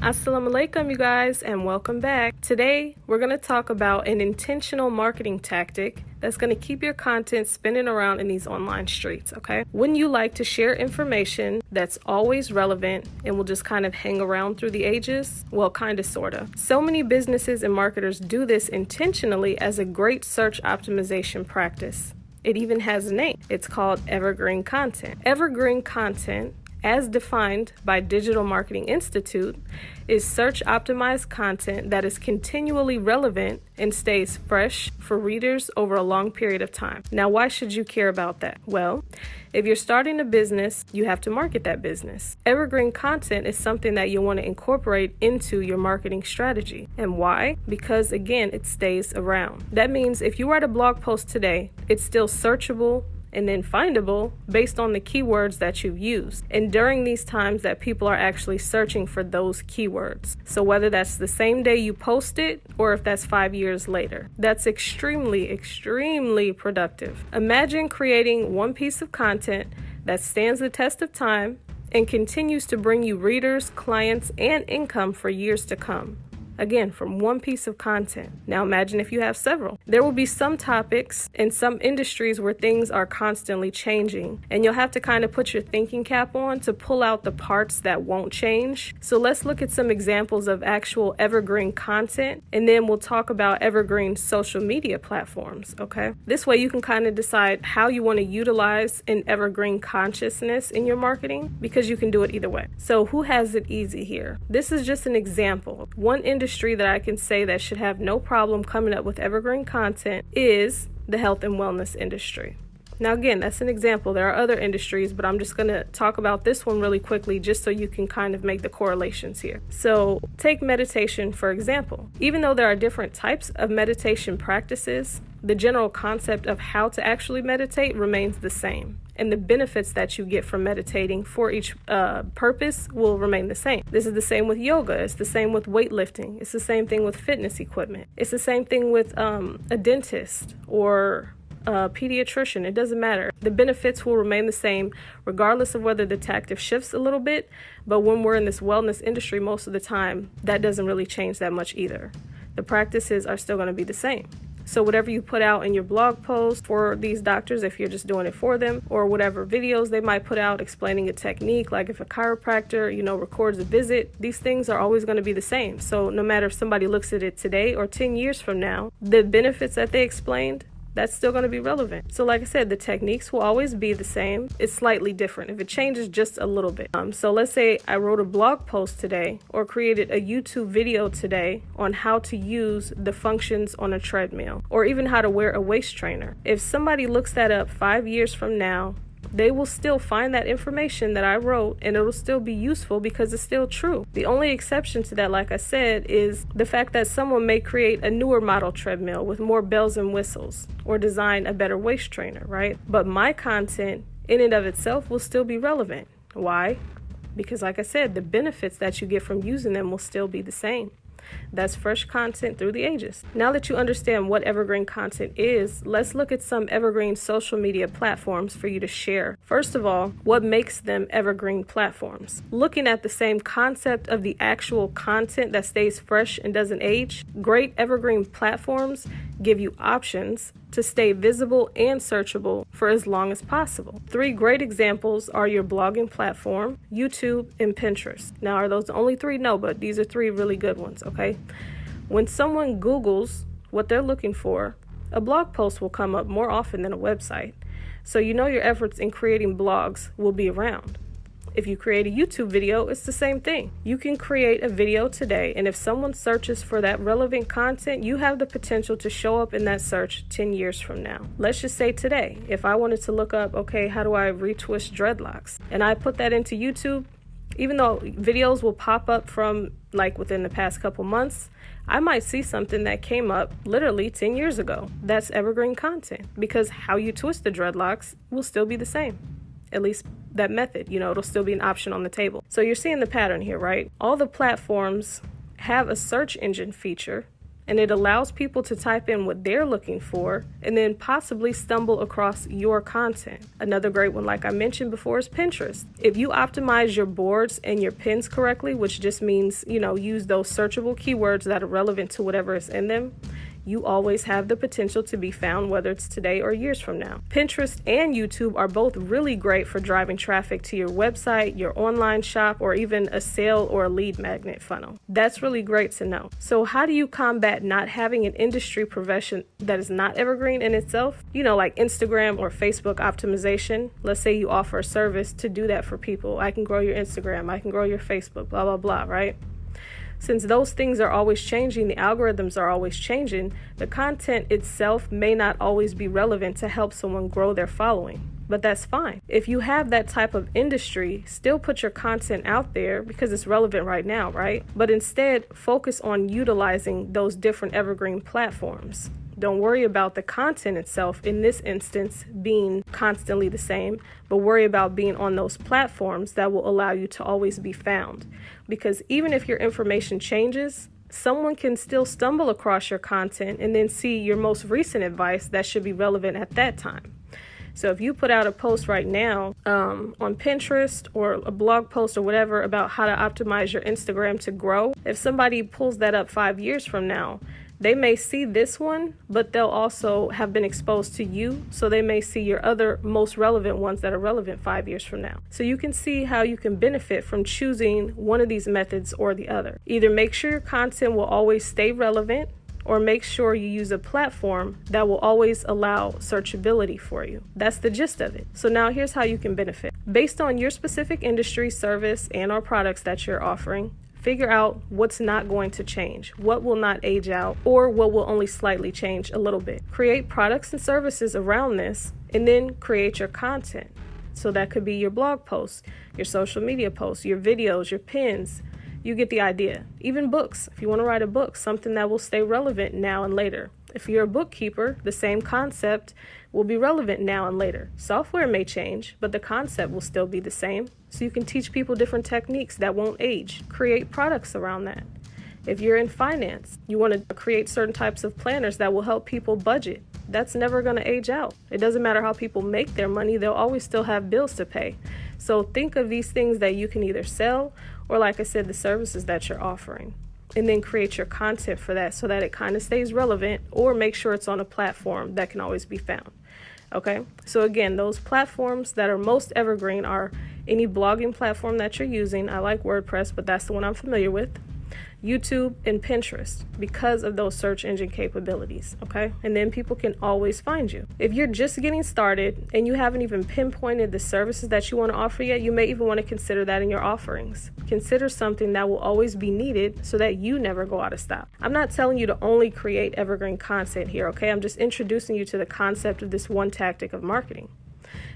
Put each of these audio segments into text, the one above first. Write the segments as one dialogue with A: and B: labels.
A: Assalamu alaikum, you guys, and welcome back. Today, we're going to talk about an intentional marketing tactic that's going to keep your content spinning around in these online streets, okay? Wouldn't you like to share information that's always relevant and will just kind of hang around through the ages? Well, kind of, sort of. So many businesses and marketers do this intentionally as a great search optimization practice. It even has a name. It's called Evergreen content. Evergreen content, as defined by Digital Marketing Institute, is search optimized content that is continually relevant and stays fresh for readers over a long period of time. Now, why should you care about that? Well, if you're starting a business, you have to market that business. Evergreen content is something that you want to incorporate into your marketing strategy. And why? Because again, it stays around. That means if you write a blog post today, it's still searchable and then findable based on the keywords that you've used. And during these times that people are actually searching for those keywords. So whether that's the same day you post it or if that's 5 years later, that's extremely productive. Imagine creating one piece of content that stands the test of time and continues to bring you readers, clients, and income for years to come. Again, from one piece of content. Now imagine if you have several. There will be some topics in some industries where things are constantly changing, and you'll have to kind of put your thinking cap on to pull out the parts that won't change. So let's look at some examples of actual evergreen content, and then we'll talk about evergreen social media platforms, okay? This way you can kind of decide how you want to utilize an evergreen consciousness in your marketing, because you can do it either way. So who has it easy here? This is just an example. One industry that I can say that should have no problem coming up with evergreen content is the health and wellness industry. Now again, that's an example. There are other industries, but I'm just going to talk about this one really quickly just so you can kind of make the correlations here. So take meditation, for example. Even though there are different types of meditation practices, the general concept of how to actually meditate remains the same. And the benefits that you get from meditating for each purpose will remain the same. This is the same with yoga. It's the same with weightlifting. It's the same thing with fitness equipment. It's the same thing with a dentist or a pediatrician. It doesn't matter. The benefits will remain the same regardless of whether the tactic shifts a little bit. But when we're in this wellness industry, most of the time, that doesn't really change that much either. The practices are still going to be the same. So whatever you put out in your blog post for these doctors, if you're just doing it for them, or whatever videos they might put out explaining a technique, like if a chiropractor, records a visit, these things are always going to be the same. So no matter if somebody looks at it today or 10 years from now, the benefits that they explained, that's still going to be relevant. So like I said, the techniques will always be the same. It's slightly different if it changes just a little bit. So let's say I wrote a blog post today or created a YouTube video today on how to use the functions on a treadmill or even how to wear a waist trainer. If somebody looks that up 5 years from now, they will still find that information that I wrote and it'll still be useful because it's still true. The only exception to that, like I said, is the fact that someone may create a newer model treadmill with more bells and whistles or design a better waist trainer, right? But my content in and of itself will still be relevant. Why? Because like I said, the benefits that you get from using them will still be the same. That's fresh content through the ages. Now that you understand what evergreen content is, let's look at some evergreen social media platforms for you to share. First of all, what makes them evergreen platforms? Looking at the same concept of the actual content that stays fresh and doesn't age, great evergreen platforms give you options to stay visible and searchable for as long as possible. 3 great examples are your blogging platform, YouTube, and Pinterest. Now, are those the only 3? No, but these are 3 really good ones, okay? When someone Googles what they're looking for, a blog post will come up more often than a website. So your efforts in creating blogs will be around. If you create a YouTube video, it's the same thing. You can create a video today, and if someone searches for that relevant content, you have the potential to show up in that search 10 years from now. Let's just say today, if I wanted to look up, okay, how do I retwist dreadlocks? And I put that into YouTube, even though videos will pop up from within the past couple months, I might see something that came up literally 10 years ago. That's evergreen content because how you twist the dreadlocks will still be the same. At least that method, it'll still be an option on the table. So you're seeing the pattern here, right? All the platforms have a search engine feature and it allows people to type in what they're looking for and then possibly stumble across your content. Another great one, like I mentioned before, is Pinterest. If you optimize your boards and your pins correctly, which just means, use those searchable keywords that are relevant to whatever is in them, you always have the potential to be found, whether it's today or years from now. Pinterest and YouTube are both really great for driving traffic to your website, your online shop, or even a sale or a lead magnet funnel. That's really great to know. So how do you combat not having an industry profession that is not evergreen in itself? Like Instagram or Facebook optimization. Let's say you offer a service to do that for people. I can grow your Instagram, I can grow your Facebook, blah, blah, blah, right? Since those things are always changing, the algorithms are always changing, the content itself may not always be relevant to help someone grow their following. But that's fine. If you have that type of industry, still put your content out there because it's relevant right now, right? But instead, focus on utilizing those different evergreen platforms. Don't worry about the content itself, in this instance, being constantly the same, but worry about being on those platforms that will allow you to always be found. Because even if your information changes, someone can still stumble across your content and then see your most recent advice that should be relevant at that time. So if you put out a post right now on Pinterest or a blog post or whatever about how to optimize your Instagram to grow, if somebody pulls that up 5 years from now, they may see this one, but they'll also have been exposed to you, so they may see your other most relevant ones that are relevant 5 years from now. So you can see how you can benefit from choosing one of these methods or the other. Either make sure your content will always stay relevant, or make sure you use a platform that will always allow searchability for you. That's the gist of it. So now here's how you can benefit. Based on your specific industry, service, and/or products that you're offering, figure out what's not going to change, what will not age out, or what will only slightly change a little bit. Create products and services around this, and then create your content. So that could be your blog posts, your social media posts, your videos, your pins. You get the idea. Even books. If you want to write a book, something that will stay relevant now and later. If you're a bookkeeper, the same concept will be relevant now and later. Software may change, but the concept will still be the same. So you can teach people different techniques that won't age. Create products around that. If you're in finance, you want to create certain types of planners that will help people budget. That's never going to age out. It doesn't matter how people make their money, they'll always still have bills to pay. So think of these things that you can either sell or, like I said, the services that you're offering. And then create your content for that so that it kind of stays relevant, or make sure it's on a platform that can always be found. Okay, so again, those platforms that are most evergreen are any blogging platform that you're using. I like WordPress, but that's the one I'm familiar with. YouTube and Pinterest, because of those search engine capabilities, okay? And then people can always find you. If you're just getting started and you haven't even pinpointed the services that you want to offer yet, you may even want to consider that in your offerings. Consider something that will always be needed so that you never go out of style. I'm not telling you to only create evergreen content here, okay? I'm just introducing you to the concept of this one tactic of marketing.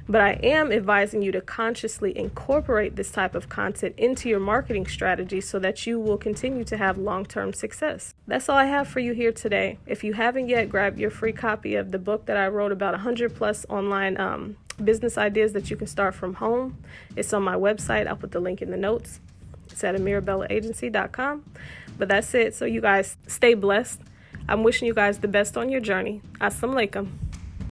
A: But I am advising you to consciously incorporate this type of content into your marketing strategy so that you will continue to have long-term success. That's all I have for you here today. If you haven't yet, grab your free copy of the book that I wrote about 100 plus online business ideas that you can start from home. It's on my website. I'll put the link in the notes. It's at amirabellaagency.com. But that's it. So you guys stay blessed. I'm wishing you guys the best on your journey. Assalamu alaikum.